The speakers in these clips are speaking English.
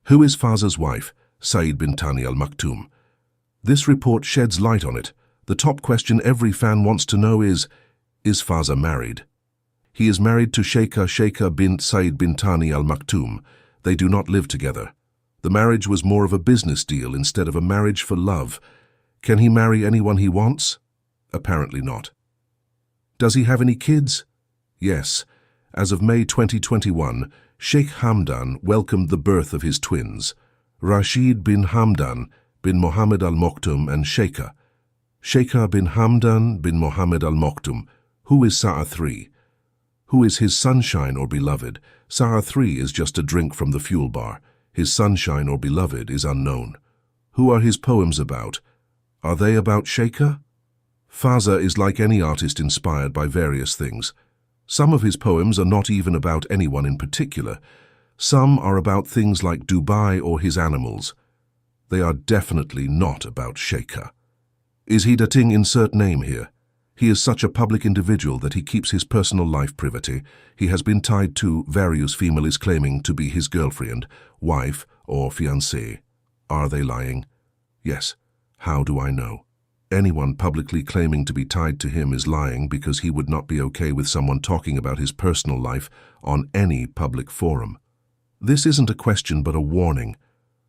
Who is Faza's wife, Said bin Tani al-Maktoum? This report sheds light on it. The top question every fan wants to know is Faza married? He is married to Sheikha bint Said bin Tani al-Maktoum. They do not live together. The marriage was more of a business deal instead of a marriage for love. Can he marry anyone he wants? Apparently not. Does he have any kids? Yes. As of May 2021, Sheikh Hamdan welcomed the birth of his twins, Rashid bin Hamdan bin Mohammed al-Maktoum and Sheikha bin Hamdan bin Mohammed al-Maktoum. Who is Sa'a 3? Who is his sunshine or beloved? Sa'a 3 is just a drink from the fuel bar. His sunshine or beloved is unknown. Who are his poems about? Are they about Sheikha? Faza is like any artist inspired by various things. Some of his poems are not even about anyone in particular. Some are about things like Dubai or his animals. They are definitely not about Sheikha. Is he dating insert name here? He is such a public individual that he keeps his personal life privity. He has been tied to various females claiming to be his girlfriend, wife, or fiancée. Are they lying? Yes. How do I know? Anyone publicly claiming to be tied to him is lying because he would not be okay with someone talking about his personal life on any public forum. This isn't a question but a warning.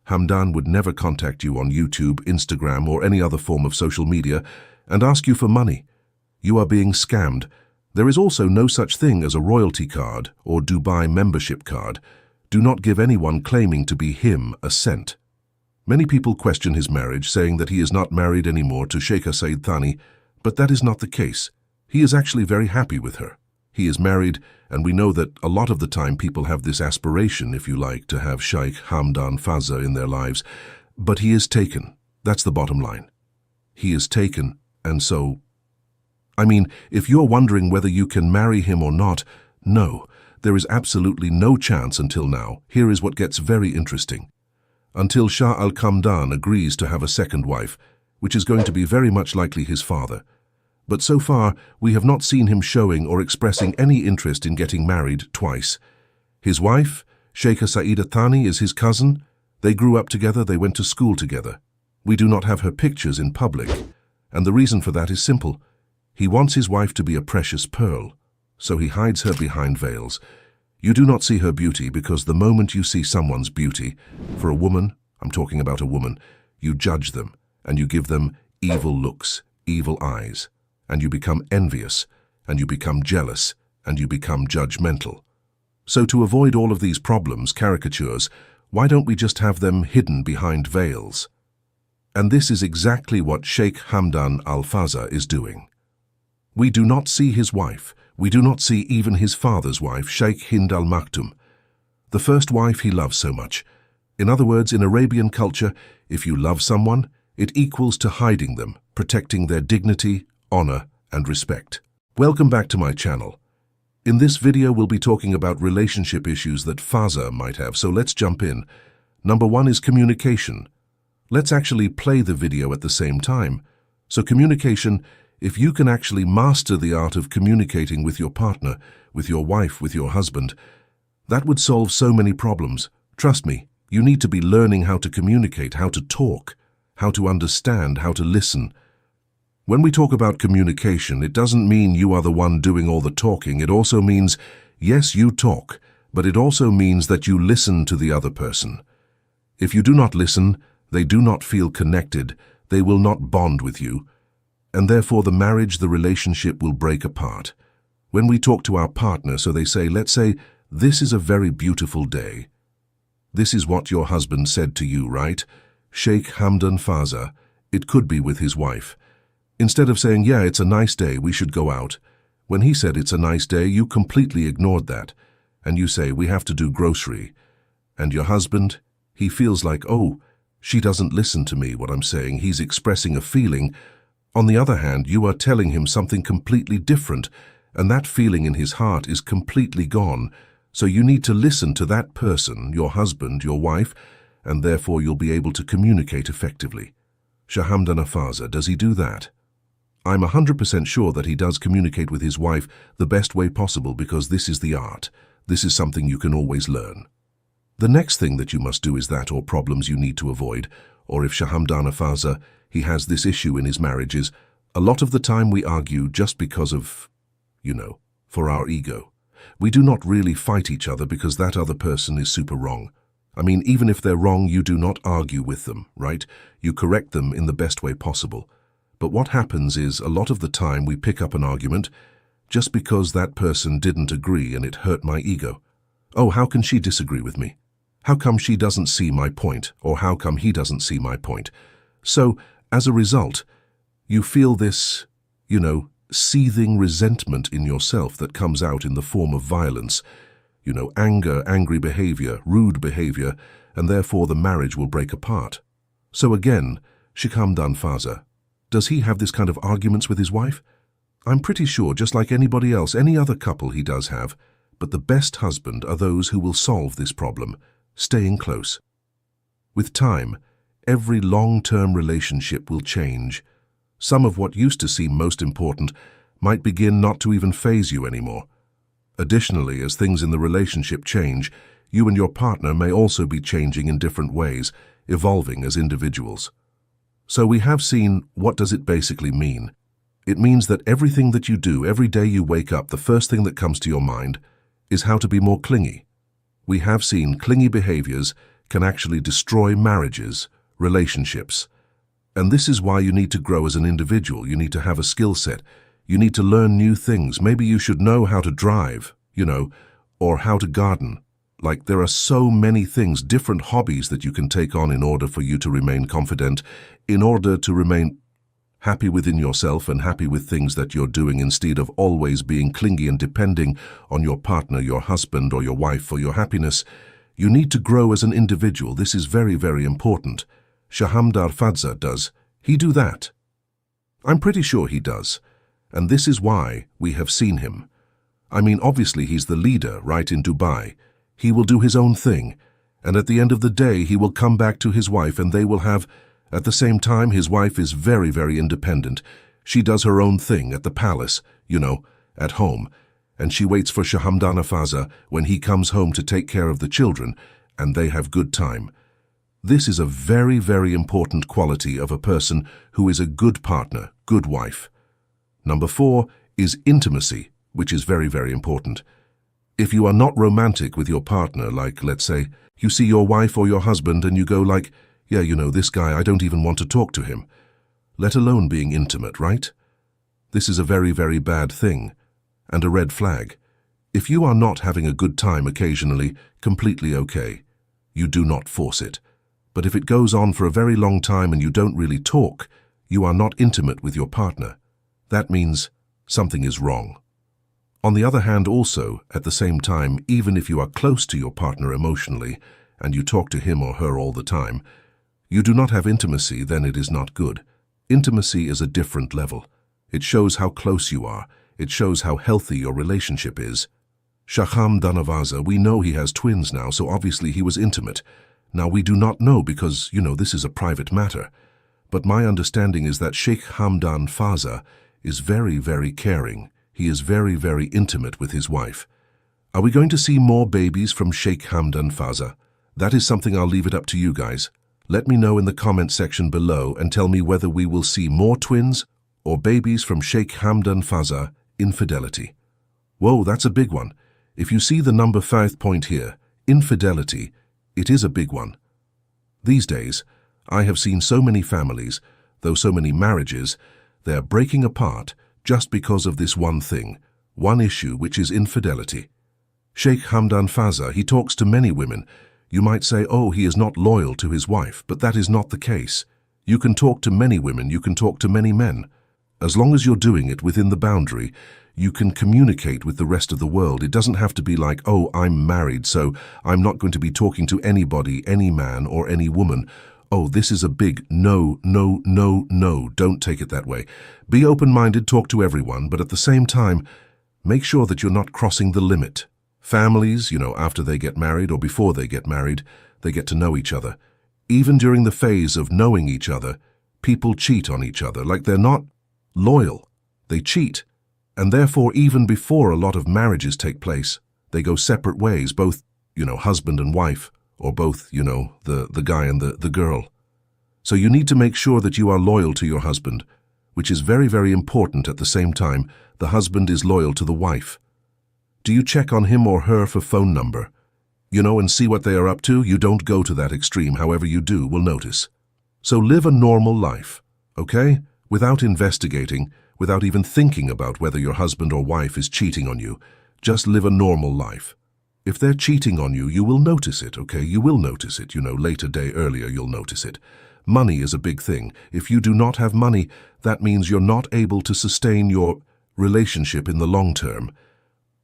Hamdan would never contact you on YouTube, Instagram, or any other form of social media and ask you for money. You are being scammed. There is also no such thing as a royalty card or Dubai membership card. Do not give anyone claiming to be him a cent. Many people question his marriage, saying that he is not married anymore to Sheikha Said Thani, but that is not the case. He is actually very happy with her. He is married, and we know that a lot of the time people have this aspiration, if you like, to have Sheikh Hamdan Fazza in their lives. But he is taken. That's the bottom line. He is taken, and so... if you're wondering whether you can marry him or not, no, there is absolutely no chance until now. Here is what gets very interesting. Until Shah al-Hamdan agrees to have a second wife, which is going to be very much likely his father. But so far, we have not seen him showing or expressing any interest in getting married twice. His wife, Sheikha Saida Thani, is his cousin. They grew up together, they went to school together. We do not have her pictures in public, and the reason for that is simple. He wants his wife to be a precious pearl, so he hides her behind veils. You do not see her beauty because the moment you see someone's beauty, for a woman, I'm talking about a woman, you judge them and you give them evil looks, evil eyes, and you become envious, and you become jealous, and you become judgmental. So to avoid all of these problems, caricatures, why don't we just have them hidden behind veils? And this is exactly what Sheikh Hamdan al-Faza is doing. We do not see his wife. We do not see even his father's wife, Sheikha Hind al-Maktoum, the first wife he loves so much. In other words, in Arabian culture, if you love someone, it equals to hiding them, protecting their dignity, honor, and respect. Welcome back to my channel. In this video, we'll be talking about relationship issues that Faza might have, so let's jump in. Number 1 is communication. Let's actually play the video at the same time. So communication, if you can actually master the art of communicating with your partner, with your wife, with your husband, that would solve so many problems. Trust me, you need to be learning how to communicate, how to talk, how to understand, how to listen. When we talk about communication, it doesn't mean you are the one doing all the talking. It also means, yes, you talk, but it also means that you listen to the other person. If you do not listen, they do not feel connected, they will not bond with you, and therefore the marriage, the relationship will break apart. When we talk to our partner, so they say, let's say, this is a very beautiful day. This is what your husband said to you, right? Sheikh Hamdan Faza. It could be with his wife. Instead of saying, yeah, it's a nice day, we should go out. When he said it's a nice day, you completely ignored that. And you say, we have to do grocery. And your husband, he feels like, oh, she doesn't listen to me, what I'm saying. He's expressing a feeling. On the other hand, you are telling him something completely different, and that feeling in his heart is completely gone. So you need to listen to that person, your husband, your wife, and therefore you'll be able to communicate effectively. Sheikh Hamdan Faza, does he do that? I'm 100% sure that he does communicate with his wife the best way possible because this is the art. This is something you can always learn. The next thing that you must do is that, or problems you need to avoid, or if Sheikh Hamdan Faza, he has this issue in his marriages, a lot of the time we argue just because of, for our ego. We do not really fight each other because that other person is super wrong. I mean, even if they're wrong, you do not argue with them, right? You correct them in the best way possible. But what happens is, a lot of the time we pick up an argument just because that person didn't agree and it hurt my ego. Oh, how can she disagree with me? How come she doesn't see my point? Or how come he doesn't see my point? So, as a result, you feel this, seething resentment in yourself that comes out in the form of violence, anger, angry behavior, rude behavior, and therefore the marriage will break apart. So again, Sheikh Hamdan Faza, does he have this kind of arguments with his wife? I'm pretty sure, just like anybody else, any other couple he does have, but the best husband are those who will solve this problem, staying close. With time, every long-term relationship will change. Some of what used to seem most important might begin not to even faze you anymore. Additionally, as things in the relationship change, you and your partner may also be changing in different ways, evolving as individuals. So we have seen, what does it basically mean? It means that everything that you do, every day you wake up, the first thing that comes to your mind is how to be more clingy. We have seen clingy behaviors can actually destroy marriages, relationships. And this is why you need to grow as an individual. You need to have a skill set. You need to learn new things. Maybe you should know how to drive, or how to garden. Like, there are so many things, different hobbies that you can take on in order for you to remain confident, in order to remain happy within yourself and happy with things that you're doing, instead of always being clingy and depending on your partner, your husband or your wife for your happiness. You need to grow as an individual. This is very, very important. Sheikh Hamdan Faza, does he do that? I'm pretty sure he does. And this is why we have seen him. I mean, obviously he's the leader, right, in Dubai. He will do his own thing. And at the end of the day, he will come back to his wife and they will have, at the same time, his wife is very, very independent. She does her own thing at the palace, at home. And she waits for Sheikh Hamdan Faza when he comes home to take care of the children, and they have good time. This is a very, very important quality of a person who is a good partner, good wife. Number 4 is intimacy, which is very, very important. If you are not romantic with your partner, like, let's say, you see your wife or your husband and you go like, yeah, this guy, I don't even want to talk to him. Let alone being intimate, right? This is a very, very bad thing, and a red flag. If you are not having a good time occasionally, completely okay. You do not force it. But if it goes on for a very long time and you don't really talk, you are not intimate with your partner. That means something is wrong. On the other hand, also, at the same time, even if you are close to your partner emotionally and you talk to him or her all the time, you do not have intimacy, then it is not good. Intimacy is a different level. It shows how close you are. It shows how healthy your relationship is. Sheikh Hamdan Faza, we know he has twins now, so obviously he was intimate. Now, we do not know because, this is a private matter. But my understanding is that Sheikh Hamdan Faza is very, very caring. He is very, very intimate with his wife. Are we going to see more babies from Sheikh Hamdan Faza? That is something I'll leave it up to you guys. Let me know in the comment section below and tell me whether we will see more twins or babies from Sheikh Hamdan Faza infidelity. Whoa, that's a big one. If you see the number 5 point here, infidelity, it is a big one. These days, I have seen so many families, though so many marriages, they are breaking apart just because of this one thing, one issue, which is infidelity. Sheikh Hamdan Faza, he talks to many women. You might say, oh, he is not loyal to his wife, but that is not the case. You can talk to many women, you can talk to many men. As long as you're doing it within the boundary, you can communicate with the rest of the world. It doesn't have to be like, oh, I'm married, so I'm not going to be talking to anybody, any man or any woman. Oh, this is a big no, no, no, no. Don't take it that way. Be open-minded, talk to everyone, but at the same time, make sure that you're not crossing the limit. Families, after they get married or before they get married, they get to know each other. Even during the phase of knowing each other, people cheat on each other, like they're not loyal. They cheat. And therefore, even before a lot of marriages take place, they go separate ways, both, husband and wife, or both, the guy and the girl. So you need to make sure that you are loyal to your husband, which is very, very important. At the same time, the husband is loyal to the wife. Do you check on him or her for phone number? And see what they are up to? You don't go to that extreme, however you do, will notice. So live a normal life, okay? Without investigating, without even thinking about whether your husband or wife is cheating on you. Just live a normal life. If they're cheating on you, you will notice it, okay? You will notice it, later day, earlier, you'll notice it. Money is a big thing. If you do not have money, that means you're not able to sustain your relationship in the long term.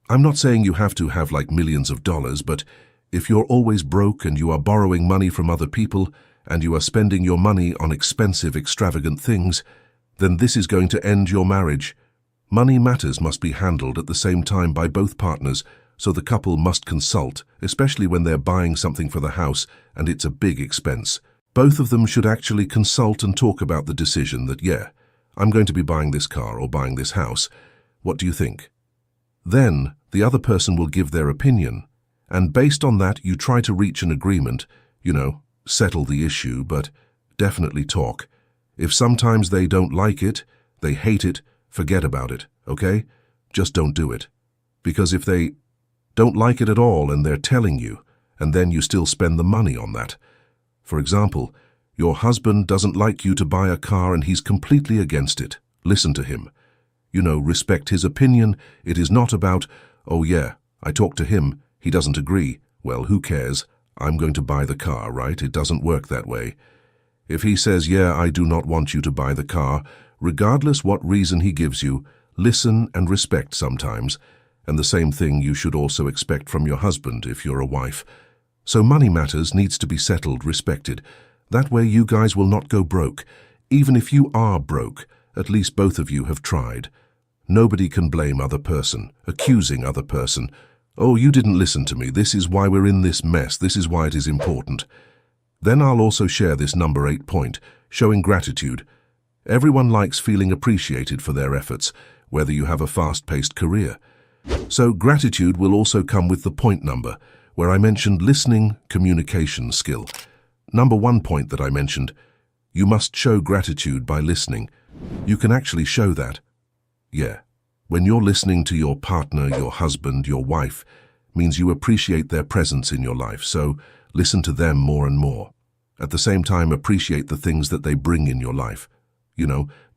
I'm not saying you have to have like millions of dollars, but if you're always broke and you are borrowing money from other people and you are spending your money on expensive, extravagant things, then this is going to end your marriage. Money matters must be handled at the same time by both partners, so the couple must consult, especially when they're buying something for the house and it's a big expense. Both of them should actually consult and talk about the decision that, yeah, I'm going to be buying this car or buying this house. What do you think? Then the other person will give their opinion, and based on that you try to reach an agreement, settle the issue, but definitely talk. If sometimes they don't like it, they hate it, forget about it, okay? Just don't do it. Because if they don't like it at all and they're telling you, and then you still spend the money on that. For example, your husband doesn't like you to buy a car and he's completely against it. Listen to him. Respect his opinion. It is not about, oh yeah, I talked to him, he doesn't agree. Well, who cares? I'm going to buy the car, right? It doesn't work that way. If he says, yeah, I do not want you to buy the car, regardless what reason he gives you, listen and respect sometimes. And the same thing you should also expect from your husband if you're a wife. So money matters needs to be settled, respected. That way you guys will not go broke. Even if you are broke, at least both of you have tried. Nobody can blame other person, accusing other person. Oh, you didn't listen to me. This is why we're in this mess. This is why it is important. Then I'll also share this number 8 point, showing gratitude. Everyone likes feeling appreciated for their efforts, whether you have a fast-paced career. So gratitude will also come with the point number, where I mentioned listening, communication skill. Number 1 point that I mentioned, you must show gratitude by listening. You can actually show that. Yeah, when you're listening to your partner, your husband, your wife, means you appreciate their presence in your life, so listen to them more and more. At the same time, appreciate the things that they bring in your life.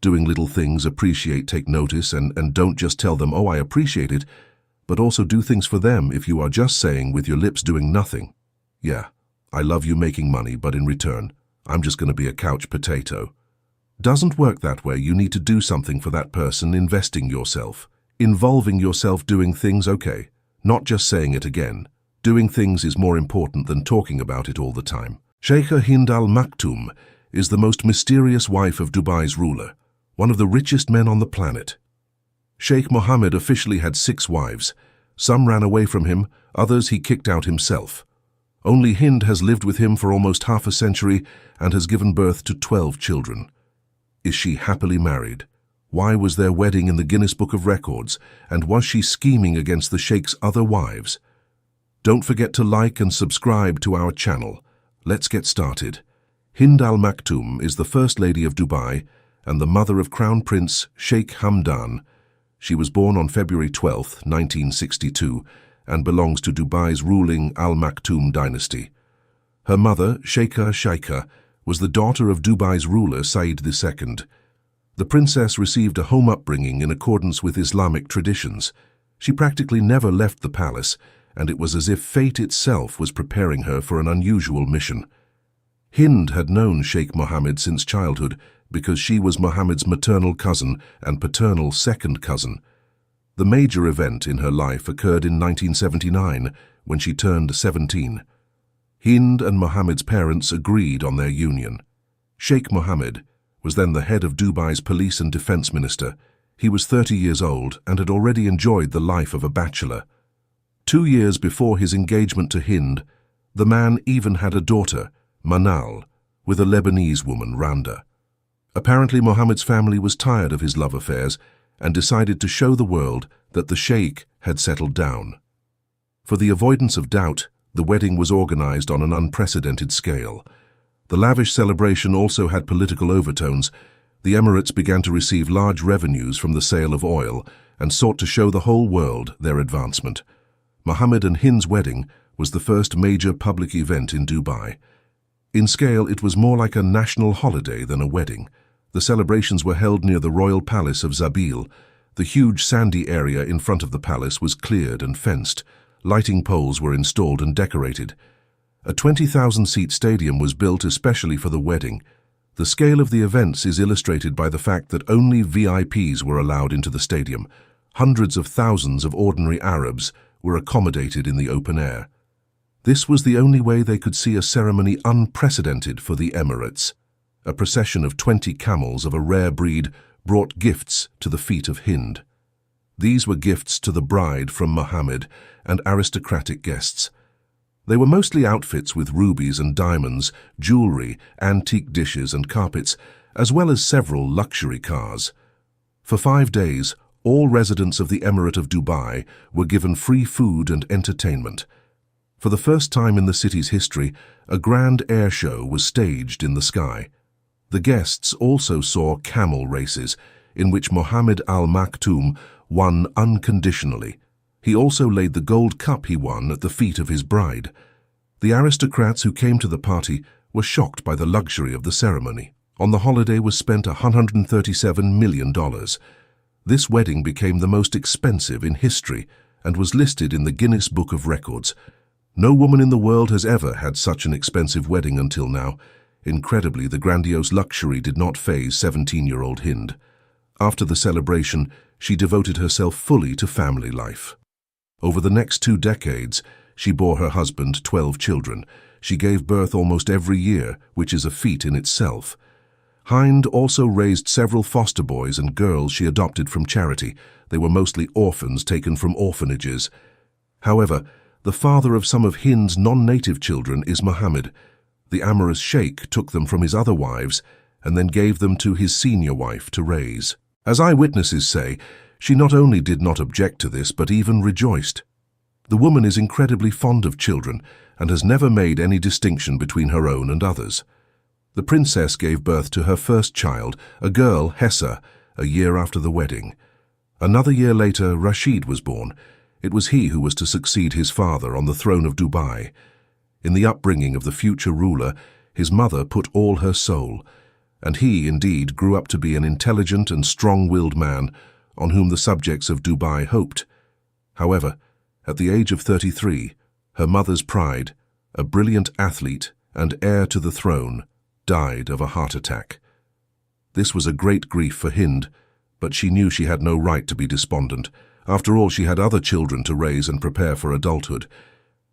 Doing little things, appreciate, take notice, and don't just tell them, oh, I appreciate it, but also do things for them. If you are just saying with your lips doing nothing, yeah, I love you making money, but in return, I'm just going to be a couch potato. Doesn't work that way. You need to do something for that person, investing yourself, involving yourself, doing things, okay, not just saying it again. Doing things is more important than talking about it all the time. Sheikha Hind Al Maktoum is the most mysterious wife of Dubai's ruler, one of the richest men on the planet. Sheikh Mohammed officially had 6 wives. Some ran away from him, others he kicked out himself. Only Hind has lived with him for almost half a century and has given birth to 12 children. Is she happily married? Why was their wedding in the Guinness Book of Records? And was she scheming against the Sheikh's other wives? Don't forget to like and subscribe to our channel. Let's get started. Hind Al Maktoum is the First Lady of Dubai and the mother of Crown Prince Sheikh Hamdan. She was born on February 12, 1962, and belongs to Dubai's ruling Al Maktoum dynasty. Her mother, Sheikha, was the daughter of Dubai's ruler Said II. The princess received a home upbringing in accordance with Islamic traditions. She practically never left the palace, and it was as if fate itself was preparing her for an unusual mission. Hind had known Sheikh Mohammed since childhood because she was Mohammed's maternal cousin and paternal second cousin. The major event in her life occurred in 1979 when she turned 17. Hind and Mohammed's parents agreed on their union. Sheikh Mohammed was then the head of Dubai's police and defense minister. He was 30 years old and had already enjoyed the life of a bachelor. 2 years before his engagement to Hind, the man even had a daughter, Manal, with a Lebanese woman, Randa. Apparently, Mohammed's family was tired of his love affairs and decided to show the world that the Sheikh had settled down. For the avoidance of doubt, The wedding was organized on an unprecedented scale. The lavish celebration also had political overtones. The Emirates began to receive large revenues from the sale of oil and sought to show the whole world their advancement. Mohammed and Hind's wedding was the first major public event in Dubai. In scale, it was more like a national holiday than a wedding. The celebrations were held near the royal palace of Zabil. The huge sandy area in front of the palace was cleared and fenced. Lighting poles were installed and decorated. A 20,000-seat stadium was built especially for the wedding. The scale of the events is illustrated by the fact that only VIPs were allowed into the stadium. Hundreds of thousands of ordinary Arabs were accommodated in the open air. This was the only way they could see a ceremony unprecedented for the Emirates. A procession of 20 camels of a rare breed brought gifts to the feet of Hind. These were gifts to the bride from Mohammed and aristocratic guests. They were mostly outfits with rubies and diamonds, jewelry, antique dishes and carpets, as well as several luxury cars. For 5 days, all residents of the Emirate of Dubai were given free food and entertainment. For the first time in the city's history, a grand air show was staged in the sky. The guests also saw camel races, in which Mohammed Al Maktoum won unconditionally. He also laid the gold cup he won at the feet of his bride. The aristocrats who came to the party were shocked by the luxury of the ceremony. On the holiday was spent $137 million. This wedding became the most expensive in history and was listed in the Guinness Book of Records. No woman in the world has ever had such an expensive wedding until now. Incredibly, the grandiose luxury did not faze 17-year-old Hind. After the celebration, she devoted herself fully to family life. Over the next 2 decades, she bore her husband 12 children. She gave birth almost every year, which is a feat in itself. Hind also raised several foster boys and girls she adopted from charity. They were mostly orphans taken from orphanages. However, the father of some of Hind's non-native children is Mohammed. The amorous sheikh took them from his other wives and then gave them to his senior wife to raise. As eyewitnesses say, she not only did not object to this, but even rejoiced. The woman is incredibly fond of children and has never made any distinction between her own and others. The princess gave birth to her first child, a girl, Hessa, a year after the wedding. Another year later, Rashid was born. It was he who was to succeed his father on the throne of Dubai. In the upbringing of the future ruler, his mother put all her soul, and he, indeed, grew up to be an intelligent and strong-willed man on whom the subjects of Dubai hoped. However, at the age of 33, her mother's pride, a brilliant athlete and heir to the throne, died of a heart attack. This was a great grief for Hind, but she knew she had no right to be despondent. After all, she had other children to raise and prepare for adulthood.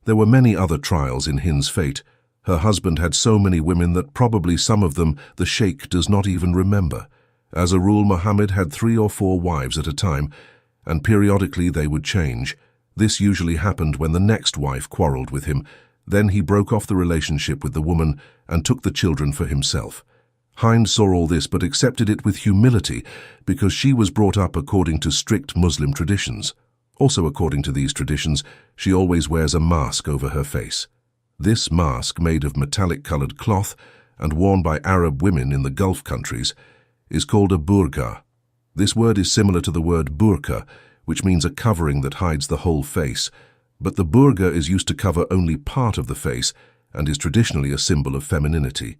There were many other trials in Hind's fate. Her husband had so many women that probably some of them the sheikh does not even remember. As a rule, Mohammed had 3 or 4 wives at a time, and periodically they would change. This usually happened when the next wife quarreled with him. Then he broke off the relationship with the woman and took the children for himself. Hind saw all this but accepted it with humility because she was brought up according to strict Muslim traditions. Also according to these traditions, she always wears a mask over her face. This mask, made of metallic-colored cloth and worn by Arab women in the Gulf countries, is called a burqa. This word is similar to the word burqa, which means a covering that hides the whole face, but the burqa is used to cover only part of the face and is traditionally a symbol of femininity.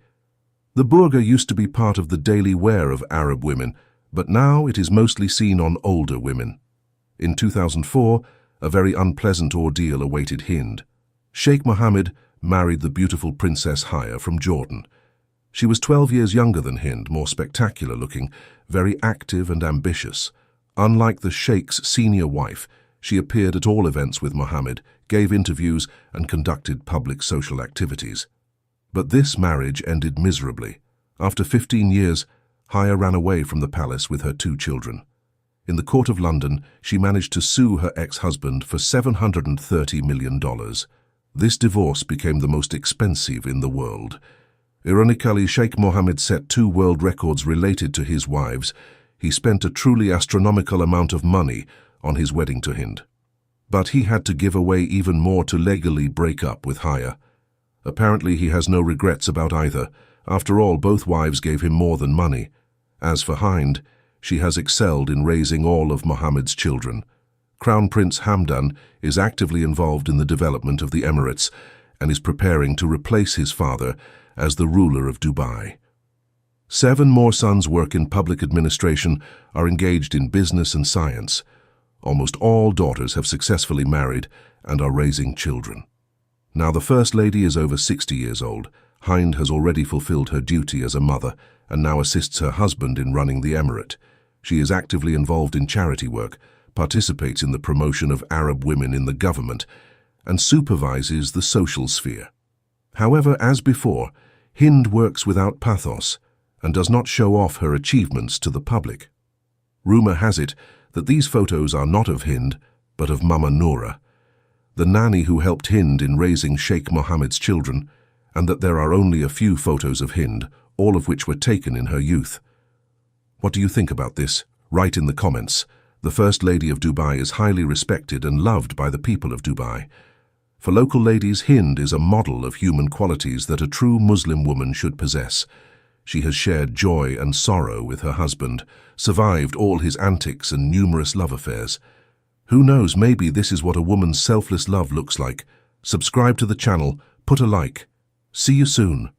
The burqa used to be part of the daily wear of Arab women, but now it is mostly seen on older women. In 2004, a very unpleasant ordeal awaited Hind. Sheikh Mohammed married the beautiful Princess Haya from Jordan. She was 12 years younger than Hind, more spectacular looking, very active and ambitious. Unlike the Sheikh's senior wife, she appeared at all events with Mohammed, gave interviews, and conducted public social activities. But this marriage ended miserably. After 15 years, Haya ran away from the palace with her 2 children. In the court of London, she managed to sue her ex-husband for $730 million. This divorce became the most expensive in the world. Ironically, Sheikh Mohammed set 2 world records related to his wives. He spent a truly astronomical amount of money on his wedding to Hind. But he had to give away even more to legally break up with Haya. Apparently he has no regrets about either. After all, both wives gave him more than money. As for Hind, she has excelled in raising all of Mohammed's children. Crown Prince Hamdan is actively involved in the development of the Emirates and is preparing to replace his father as the ruler of Dubai. 7 more sons work in public administration, are engaged in business and science. Almost all daughters have successfully married and are raising children. Now the First Lady is over 60 years old. Hind has already fulfilled her duty as a mother and now assists her husband in running the emirate. She is actively involved in charity work, participates in the promotion of Arab women in the government, and supervises the social sphere. However, as before, Hind works without pathos and does not show off her achievements to the public. Rumor has it that these photos are not of Hind, but of Mama Noura, the nanny who helped Hind in raising Sheikh Mohammed's children, and that there are only a few photos of Hind, all of which were taken in her youth. What do you think about this? Write in the comments. The First Lady of Dubai is highly respected and loved by the people of Dubai. For local ladies, Hind is a model of human qualities that a true Muslim woman should possess. She has shared joy and sorrow with her husband, survived all his antics and numerous love affairs. Who knows, maybe this is what a woman's selfless love looks like. Subscribe to the channel, put a like. See you soon.